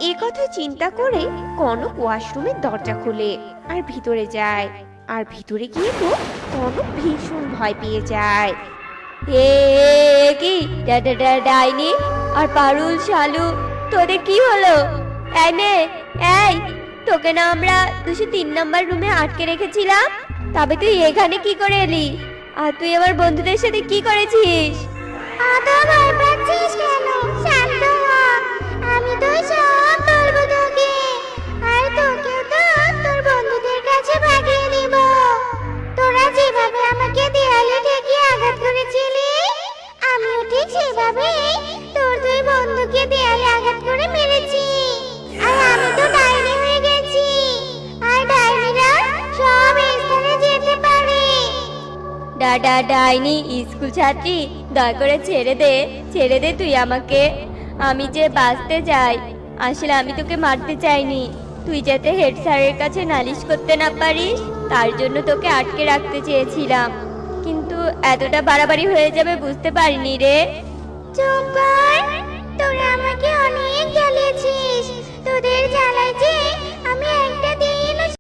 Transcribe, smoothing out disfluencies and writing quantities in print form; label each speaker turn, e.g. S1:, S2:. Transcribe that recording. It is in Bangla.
S1: এ কথা চিন্তা করে কনক ওয়াশরুমের দরজা খোলে আর ভিতরে যায়। আর ভিতরে গিয়ে তো কনক ভীষণ ভয় পেয়ে যায়।
S2: এ কি ডাইনি আর পারুল শালু, তোদের কি হলো? এই নে, এই, তোকে না আমরা 203 নম্বর রুমে আটকে রেখেছিলাম, তবে তুই এখানে কি করে এলি? আর তুই আমার বন্ধুদের সাথে কি করেছিস?
S3: অত ভয় পাচ্ছিস কেন? শান্ত হ। আমি তো সব বলবো তোকে। আর তোকেও তো তোর বন্ধুদের কাছে ভাগিয়ে দিব। তোরা যেভাবে আমাকে দেয়ালে ঠেকিয়ে আঘাত করেছিলি, আমিও ঠিক সেভাবেই তোর দুই বন্ধুকে দেয়ালে আঘাত করে মেরেছি। আর আমি তো ডাইনি হয়ে গেছি। আর ডাইনিরা সব স্থানে যেতে পারে।
S2: ডাইনি স্কুল ছাত্রী, দয়া করে ছেড়ে দে তুই আমাকে। আমি যে বাঁচতে চাই। আসলে আমি তোকে মারতে চাইনি। তুই যাতে হেড স্যারের কাছে নালিশ করতে না পারিস, তার জন্য তোকে আটকে রাখতে চেয়েছিলাম, কিন্তু এতটা বাড়াবাড়ি হয়ে যাবে বুঝতে পারিনি রে।
S3: চুপ কর। তোরা আমাকে